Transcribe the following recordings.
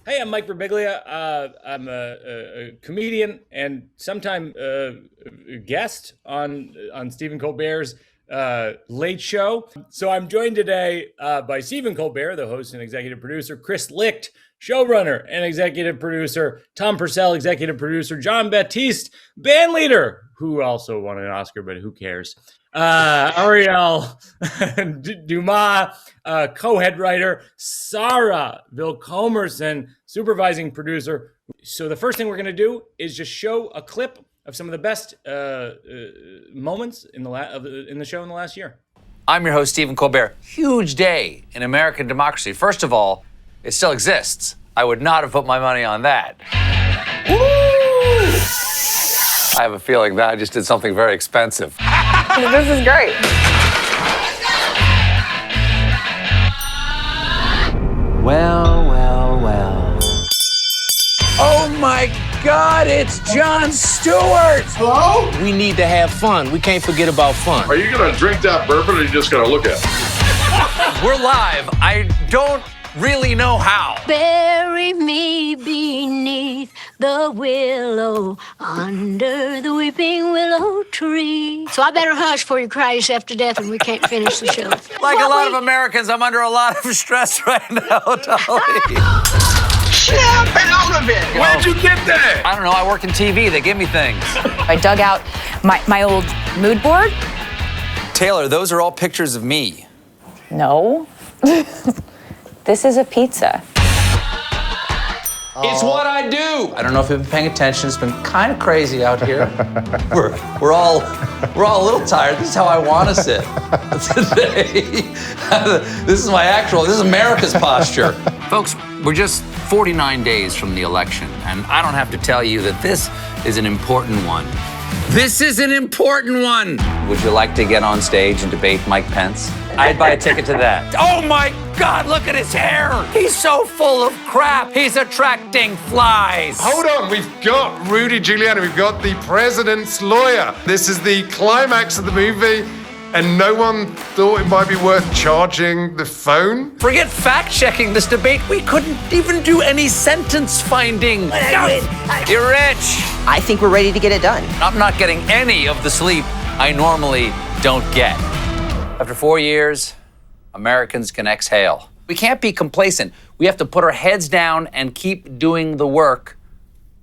Hey, I'm Mike Birbiglia. I'm a comedian and sometime guest on Stephen Colbert's Late Show. So I'm joined today by Stephen Colbert, the host and executive producer, Chris Licht, showrunner and executive producer, Tom Purcell, executive producer, John Batiste, band leader, who also won an Oscar, but who cares? Ariel, Dumas, co-head writer, Sara, Vilkomerson, supervising producer. So the first thing we're going to do is just show a clip of some of the best moments in the show in the last year. I'm your host, Stephen Colbert. Huge day in American democracy. First of all, it still exists. I would not have put my money on that. Woo! I have a feeling that I just did something very expensive. This is great. Well. Oh my God, it's Jon Stewart! Hello? We need to have fun. We can't forget about fun. Are you gonna drink that bourbon or are you just gonna look at it? We're live. I don't really know how. Bury me beneath the willow, under the weeping willow tree. So I better hush before you cry yourself to death and we can't finish the show. Like a lot of Americans, I'm under a lot of stress right now, Dolly. Snap out of it! Where'd you get that? I don't know, I work in TV, they give me things. I dug out my old mood board. Taylor, those are all pictures of me. No. This is a pizza. It's what I do. I don't know if you've been paying attention. It's been kind of crazy out here. we're all a little tired. This is how I want to sit today. This is America's posture. Folks, we're just 49 days from the election, and I don't have to tell you that this is an important one. This is an important one! Would you like to get on stage and debate Mike Pence? I'd buy a ticket to that. Oh my God, look at his hair! He's so full of crap! He's attracting flies! Hold on, we've got Rudy Giuliani, we've got the president's lawyer. This is the climax of the movie, and no one thought it might be worth charging the phone? Forget fact-checking this debate. We couldn't even do any sentence finding. You're rich. I think we're ready to get it done. I'm not getting any of the sleep I normally don't get. After 4 years, Americans can exhale. We can't be complacent. We have to put our heads down and keep doing the work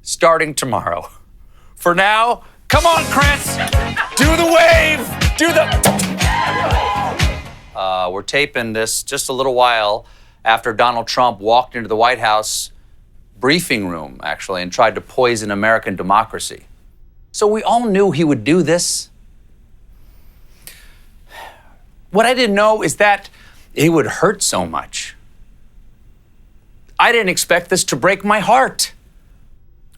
starting tomorrow. For now, come on, Chris. Do the wave. Do the... We're taping this just a little while after Donald Trump walked into the White House briefing room, actually, and tried to poison American democracy. So we all knew he would do this. What I didn't know is that it would hurt so much. I didn't expect this to break my heart.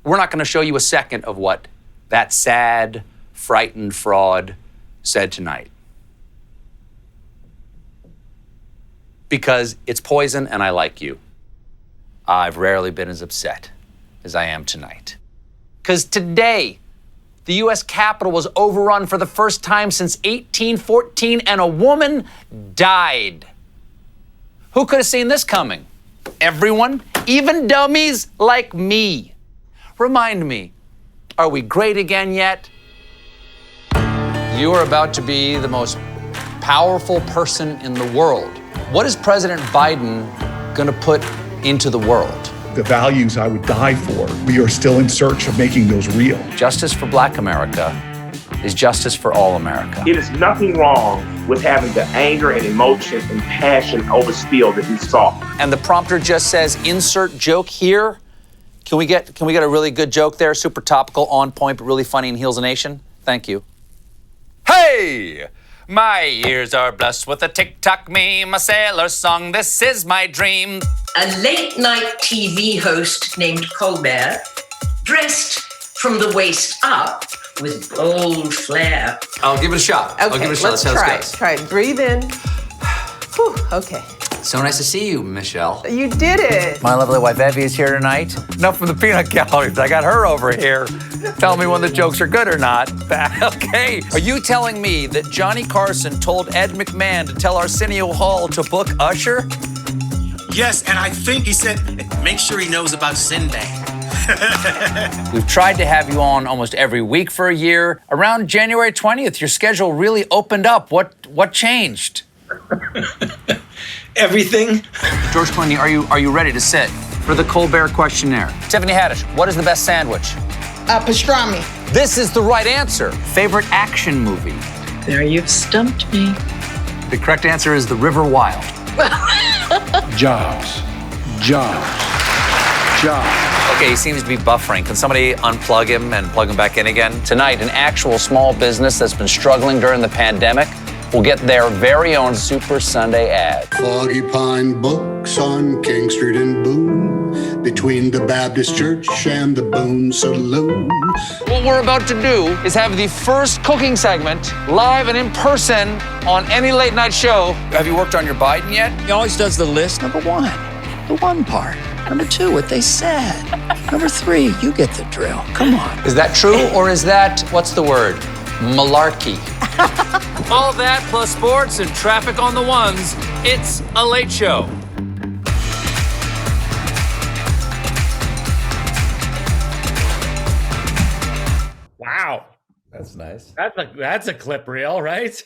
We're not going to show you a second of what that sad, frightened fraud said tonight. Because it's poison and I like you. I've rarely been as upset as I am tonight. Because today, the U.S. Capitol was overrun for the first time since 1814 and a woman died. Who could have seen this coming? Everyone, even dummies like me. Remind me, are we great again yet? You are about to be the most powerful person in the world. What is President Biden going to put into the world? The values I would die for, we are still in search of making those real. Justice for Black America is justice for all America. It is nothing wrong with having the anger and emotion and passion overspill that we saw. And the prompter just says, insert joke here. Can we get a really good joke there? Super topical, on point, but really funny and heals a nation? Thank you. Hey! My ears are blessed with a TikTok meme, a sailor song, this is my dream. A late-night TV host named Colbert, dressed from the waist up with bold flair. I'll give it a shot. Okay, I'll give it a shot. let's try it. Breathe in. Whew, okay. So nice to see you, Michelle. You did it. My lovely wife Evie is here tonight. Enough from the peanut gallery, but I got her over here. Tell me when the jokes are good or not. Okay. Are you telling me that Johnny Carson told Ed McMahon to tell Arsenio Hall to book Usher? Yes, and I think he said, make sure he knows about Sinbad. We've tried to have you on almost every week for a year. Around January 20th, your schedule really opened up. What changed? Everything. George Clooney, are you ready to sit for the Colbert questionnaire? Tiffany Haddish, what is the best sandwich? Pastrami. This is the right answer. Favorite action movie? There, you've stumped me. The correct answer is The River Wild. Jobs. Okay, he seems to be buffering. Can somebody unplug him and plug him back in again? Tonight, an actual small business that's been struggling during the pandemic will get their very own Super Sunday ad. Foggy Pine Books on King Street and Boone, between the Baptist Church and the Boone Saloon. What we're about to do is have the first cooking segment live and in person on any late night show. Have you worked on your Biden yet? He always does the list. Number one, the one part. Number two, what they said. Number three, you get the drill. Come on. Is that true, or is that, what's the word, malarkey? All that plus sports and traffic on the ones, it's a late show. Wow. That's nice. That's a clip reel, right?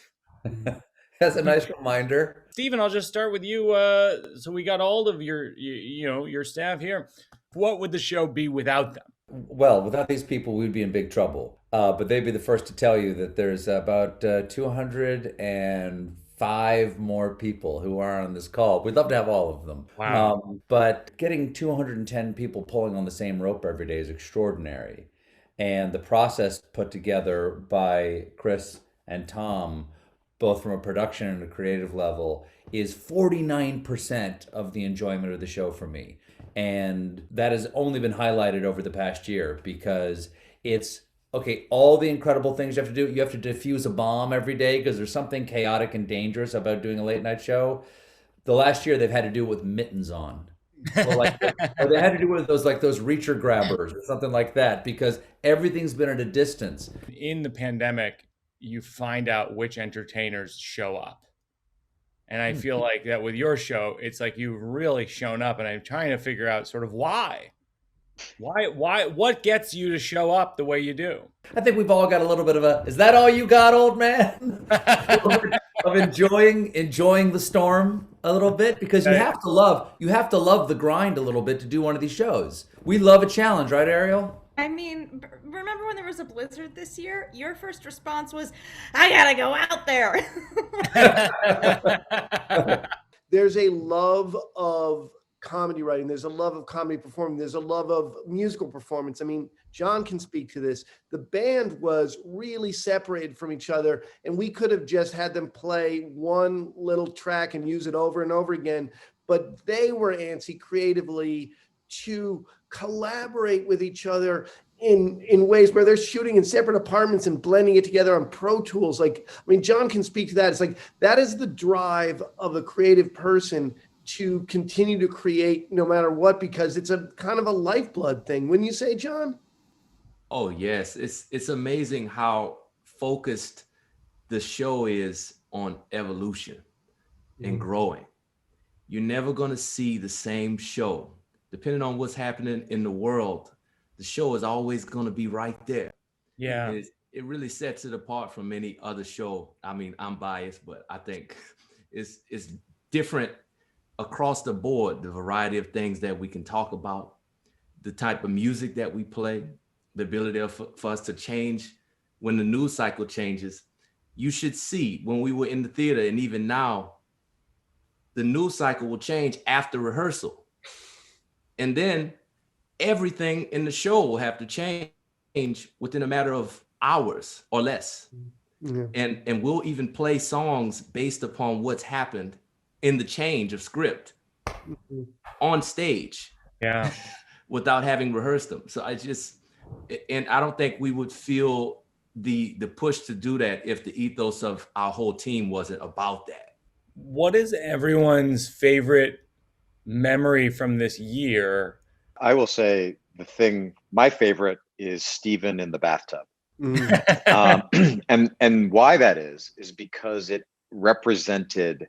That's a nice reminder. Stephen, I'll just start with you. So we got all of your staff here. What would the show be without them? Well, without these people, we'd be in big trouble. But they'd be the first to tell you that there's about 205 more people who are on this call. We'd love to have all of them. Wow. But getting 210 people pulling on the same rope every day is extraordinary. And the process put together by Chris and Tom, both from a production and a creative level, is 49% of the enjoyment of the show for me. And that has only been highlighted over the past year because it's, okay, all the incredible things you have to do. You have to defuse a bomb every day because there's something chaotic and dangerous about doing a late night show. The last year they've had to do it with mittens on. Or they had to do it with those reacher grabbers or something like that because everything's been at a distance. In the pandemic, you find out which entertainers show up. And I feel like that with your show, it's like you've really shown up, and I'm trying to figure out sort of why, what gets you to show up the way you do? I think we've all got a little bit of is that all you got, old man? Of enjoying the storm a little bit, because you have to love the grind a little bit to do one of these shows. We love a challenge, right, Ariel? I mean, remember when there was a blizzard this year? Your first response was, I gotta go out there. There's a love of comedy writing. There's a love of comedy performing. There's a love of musical performance. I mean, John can speak to this. The band was really separated from each other, and we could have just had them play one little track and use it over and over again. But they were antsy creatively to collaborate with each other in ways where they're shooting in separate apartments and blending it together on Pro Tools. Like, I mean, John can speak to that. It's like, that is the drive of a creative person to continue to create no matter what, because it's a kind of a lifeblood thing. Wouldn't you say, John? Oh, yes. It's amazing how focused the show is on evolution and growing. You're never going to see the same show. Depending on what's happening in the world, the show is always going to be right there. Yeah. It really sets it apart from any other show. I mean, I'm biased, but I think it's different across the board, the variety of things that we can talk about, the type of music that we play, the ability for us to change when the news cycle changes. You should see when we were in the theater, and even now, the news cycle will change after rehearsal. And then everything in the show will have to change within a matter of hours or less. Yeah. And we'll even play songs based upon what's happened in the change of script on stage. Yeah. Without having rehearsed them. So I don't think we would feel the push to do that if the ethos of our whole team wasn't about that. What is everyone's favorite memory from this year? I will say my favorite is Steven in the bathtub. And why that is because it represented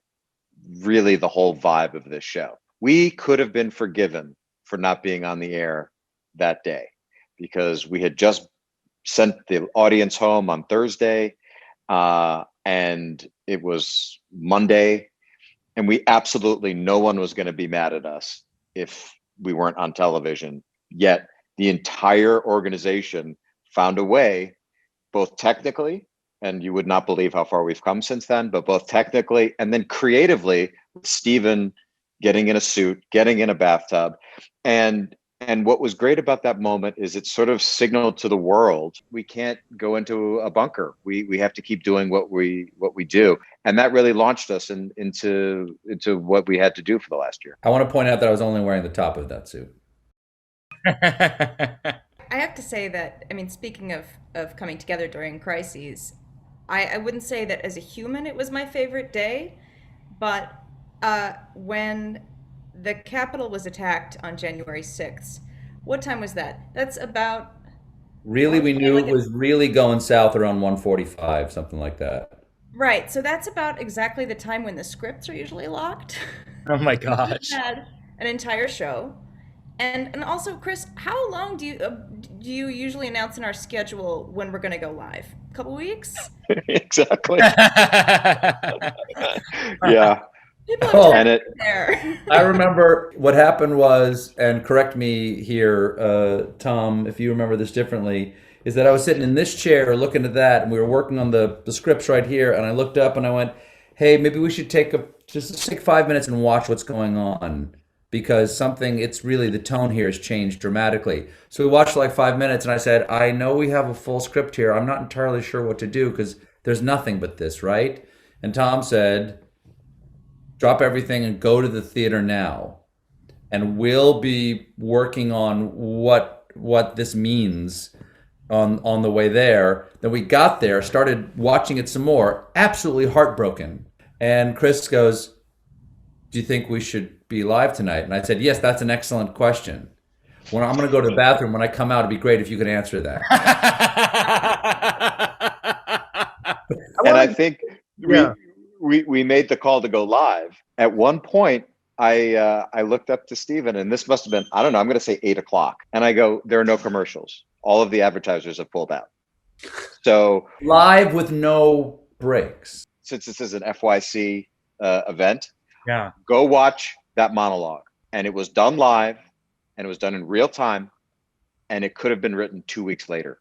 really the whole vibe of this show. we could have been forgiven for not being on the air that day because we had just sent the audience home on Thursday, and it was Monday, and no one was going to be mad at us if we weren't on television. Yet the entire organization found a way, both technically, and you would not believe how far we've come since then, but both technically and then creatively, with Stephen getting in a suit, getting in a bathtub. And what was great about that moment is it sort of signaled to the world, we can't go into a bunker. We have to keep doing what we do. And that really launched us into what we had to do for the last year. I want to point out that I was only wearing the top of that suit. I have to say that, I mean, speaking of coming together during crises, I wouldn't say that as a human it was my favorite day, but when the Capitol was attacked on January 6th, what time was that? That's about... Really, we knew it was really going south around 1:45, something like that. Right, so that's about exactly the time when the scripts are usually locked. Oh my gosh. We had an entire show. And also, Chris, how long do you usually announce in our schedule when we're going to go live? A couple weeks? Exactly. Yeah. I remember what happened was, and correct me here, Tom, if you remember this differently, is that I was sitting in this chair looking at that, and we were working on the scripts right here, and I looked up and I went, hey, maybe we should take 5 minutes and watch what's going on, because it's really, the tone here has changed dramatically. So we watched like 5 minutes, and I said, I know we have a full script here. I'm not entirely sure what to do, because there's nothing but this, right? And Tom said, drop everything and go to the theater now. And we'll be working on what this means on the way there. Then we got there, started watching it some more, absolutely heartbroken. And Chris goes, do you think we should be live tonight? And I said, yes, that's an excellent question. When I'm going to go to the bathroom, when I come out, it'd be great if you could answer that. And I think we made the call to go live. At one point, I looked up to Stephen, and this must have been, I don't know, I'm going to say 8 o'clock. And I go, there are no commercials. All of the advertisers have pulled out. So live with no breaks. Since this is an FYC event, go watch that monologue. And it was done live, and it was done in real time, and it could have been written 2 weeks later.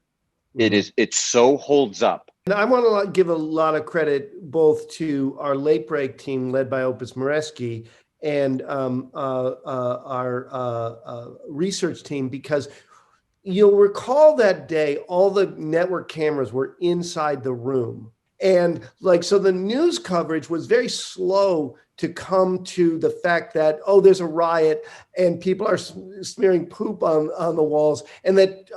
It so holds up. And I want to give a lot of credit both to our late break team led by Opus Moreski and our research team, because you'll recall that day, all the network cameras were inside the room. And so the news coverage was very slow to come to the fact that, there's a riot and people are smearing poop on the walls, and that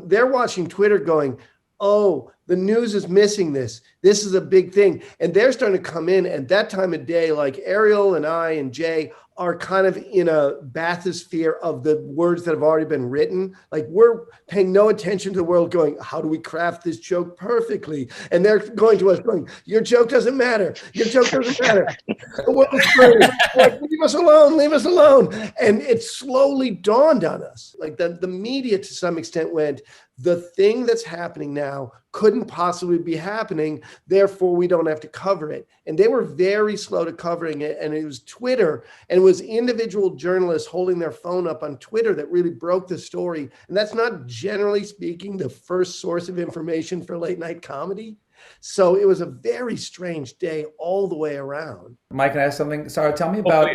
they're watching Twitter going, the news is missing this. This is a big thing. And they're starting to come in at that time of day, like Ariel and I and Jay are kind of in a bathysphere of the words that have already been written. Like, we're paying no attention to the world going, how do we craft this joke perfectly? And they're going to us going, your joke doesn't matter. Your joke doesn't matter. The world is crazy. Like, leave us alone, leave us alone. And it slowly dawned on us. Like the media to some extent went, the thing that's happening now couldn't possibly be happening, therefore we don't have to cover it. And they were very slow to covering it. And it was Twitter, and it was individual journalists holding their phone up on Twitter that really broke the story. And that's not, generally speaking, the first source of information for late night comedy. So it was a very strange day all the way around. Mike, can I ask something? Sarah, tell me about,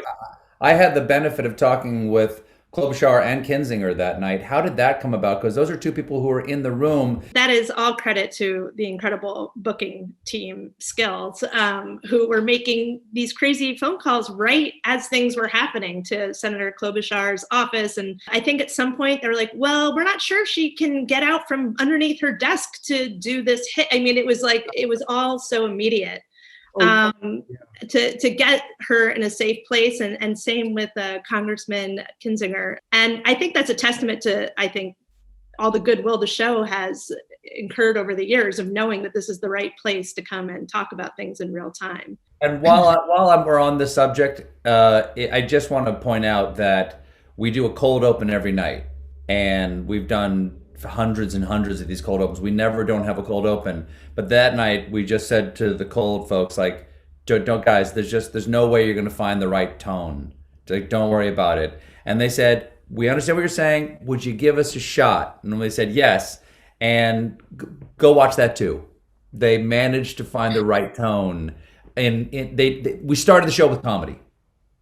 I had the benefit of talking with Klobuchar and Kinzinger that night. How did that come about? Because those are two people who were in the room. That is all credit to the incredible booking team skills, who were making these crazy phone calls right as things were happening to Senator Klobuchar's office. And I think at some point they were like, well, we're not sure if she can get out from underneath her desk to do this hit. I mean, it was all so immediate. To get her in a safe place, and same with Congressman Kinzinger. And I think that's a testament to, all the goodwill the show has incurred over the years of knowing that this is the right place to come and talk about things in real time. And we're on the subject, I just want to point out that we do a cold open every night, and we've done hundreds and hundreds of these cold opens. We never don't have a cold open, but that night we just said to the cold folks, like, don't guys, there's no way you're going to find the right tone. Like, don't worry about it. And they said, we understand what you're saying. Would you give us a shot? And they said yes, and go watch that too. They managed to find the right tone. And we started the show with comedy,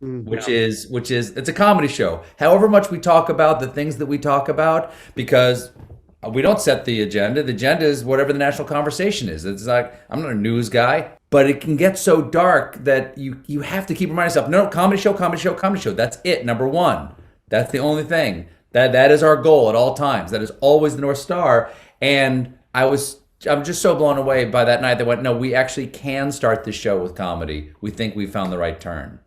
which is it's a comedy show. However much we talk about the things that we talk about, because we don't set the agenda. The agenda is whatever the national conversation is. It's like, I'm not a news guy, but it can get so dark that you have to keep reminding yourself, no, comedy show. That's it. Number one. That's the only thing. That is our goal at all times. That is always the North Star. And I'm just so blown away by that night. They went, no, we actually can start the show with comedy. We think we found the right turn.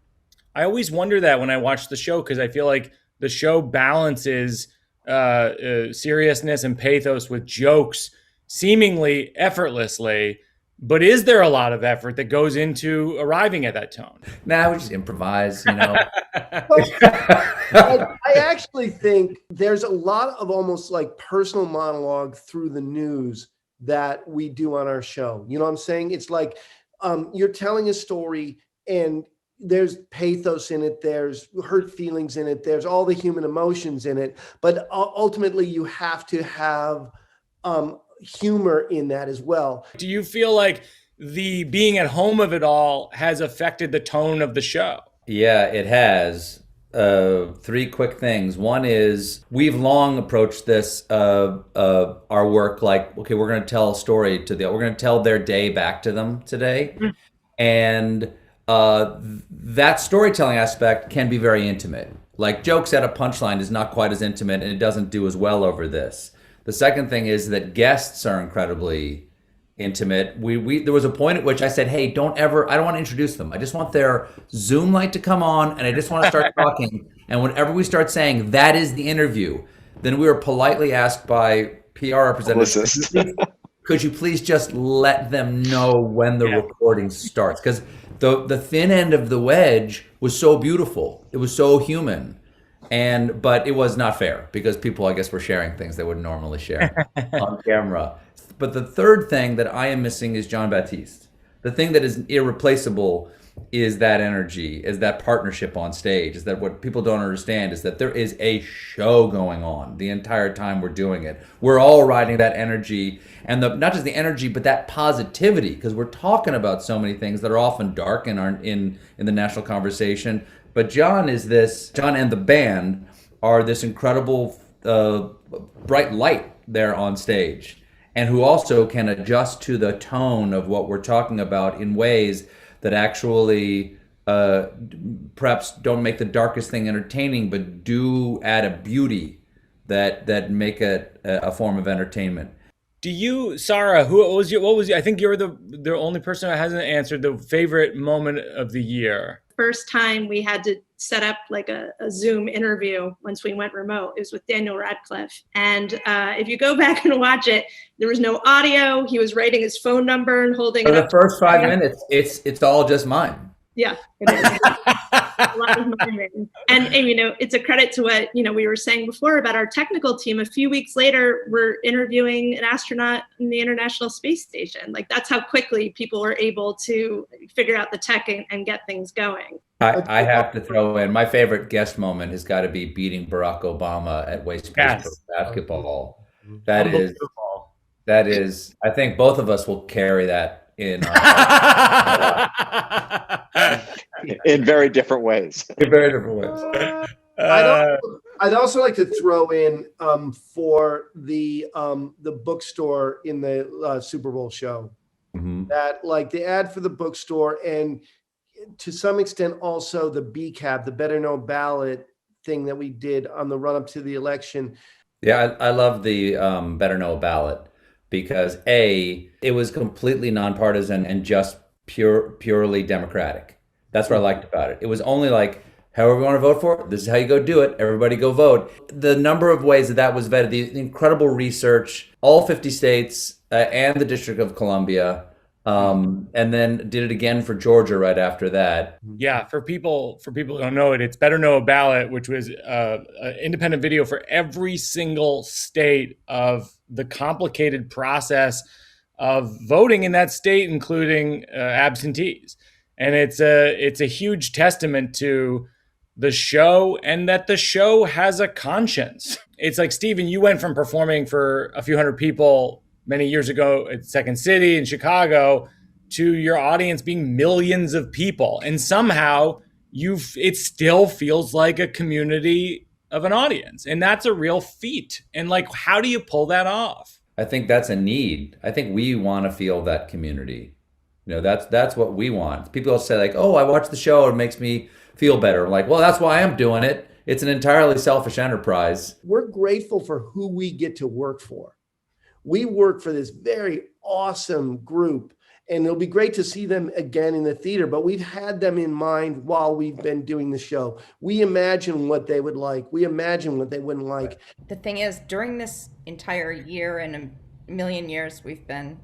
I always wonder that when I watch the show, because I feel like the show balances seriousness and pathos with jokes seemingly effortlessly. But is there a lot of effort that goes into arriving at that tone? Nah, we just improvise, I actually think there's a lot of almost like personal monologue through the news that we do on our show. You know what I'm saying? It's like you're telling a story and there's pathos in it, there's hurt feelings in it, there's all the human emotions in it, but ultimately you have to have humor in that as well. Do you feel like the being at home of it all has affected the tone of the show? Yeah, it has. Three quick things. One is we've long approached this our work like, okay, we're going to tell a story we're going to tell their day back to them today, and that storytelling aspect can be very intimate. Like, jokes at a punchline is not quite as intimate, and it doesn't do as well over this. The second thing is that guests are incredibly intimate. There was a point at which I said, hey, I don't want to introduce them. I just want their Zoom light to come on, and I just want to start talking. And whenever we start saying that is the interview, then we were politely asked by PR representatives, could you please just let them know when the recording starts? Because the thin end of the wedge was so beautiful. It was so human. But it was not fair because people, I guess, were sharing things they wouldn't normally share on camera. But the third thing that I am missing is John Batiste. The thing that is irreplaceable is that energy, is that partnership on stage, is that what people don't understand is that there is a show going on the entire time we're doing it. We're all riding that energy, and not just the energy, but that positivity, because we're talking about so many things that are often dark and aren't in the national conversation. But John and the band are this incredible bright light there on stage, and who also can adjust to the tone of what we're talking about in ways that actually perhaps don't make the darkest thing entertaining, but do add a beauty that make it a form of entertainment. Do you, Sara, what was I think you're the only person who hasn't answered the favorite moment of the year. First time we had to set up like a Zoom interview once we went remote. It was with Daniel Radcliffe. And if you go back and watch it, there was no audio. He was writing his phone number and holding it up. For the first 5 minutes, it's all just mine. Yeah, it is. A lot of miming. And it's a credit to what, we were saying before about our technical team. A few weeks later, we're interviewing an astronaut in the International Space Station. Like, that's how quickly people were able to figure out the tech and get things going. I have to throw in, my favorite guest moment has got to be beating Barack Obama at Waste basketball. That is, I think both of us will carry that in in very different ways. I'd also like to throw in for the bookstore in the Super Bowl show, that like the ad for the bookstore, and to some extent also the BCAB, the Better Know Ballot thing that we did on the run up to the election. Yeah, I love the Better Know Ballot, because it was completely nonpartisan and just purely democratic. That's what I liked about it. It was only like, however you want to vote for it, this is how you go do it. Everybody go vote. The number of ways that was vetted, the incredible research, all 50 states and the District of Columbia And then did it again for Georgia right after that. Yeah, for people who don't know it, it's Better Know a Ballot, which was an independent video for every single state of the complicated process of voting in that state, including absentees. And it's a huge testament to the show and that the show has a conscience. It's like, Stephen, you went from performing for a few hundred people many years ago at Second City in Chicago to your audience being millions of people. And somehow it still feels like a community of an audience. And that's a real feat. And like, how do you pull that off? I think that's a need. I think we want to feel that community. That's what we want. People say like, oh, I watch the show, it makes me feel better. I'm like, well, that's why I'm doing it. It's an entirely selfish enterprise. We're grateful for who we get to work for. We work for this very awesome group, and it'll be great to see them again in the theater, but we've had them in mind while we've been doing the show. We imagine what they would like. We imagine what they wouldn't like. The thing is, during this entire year and a million years we've been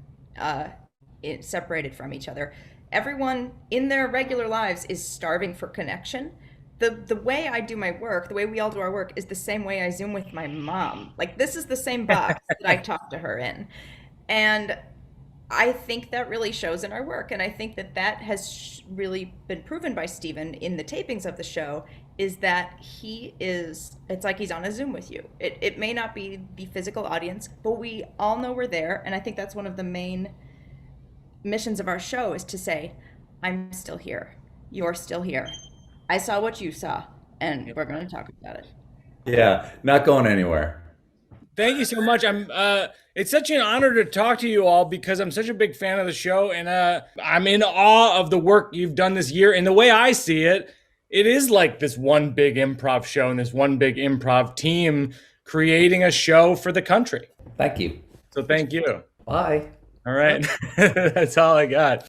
separated from each other, everyone in their regular lives is starving for connection. The way I do my work, the way we all do our work, is the same way I Zoom with my mom. Like, this is the same box that I talk to her in. And I think that really shows in our work. And I think that has really been proven by Stephen in the tapings of the show, is that it's like he's on a Zoom with you. It may not be the physical audience, but we all know we're there. And I think that's one of the main missions of our show, is to say, I'm still here. You're still here. I saw what you saw, and we're going to talk about it. Yeah, not going anywhere. Thank you so much. It's such an honor to talk to you all because I'm such a big fan of the show, and I'm in awe of the work you've done this year. And the way I see it, it is like this one big improv show and this one big improv team creating a show for the country. Thank you. So thank you. Bye. All right. That's all I got.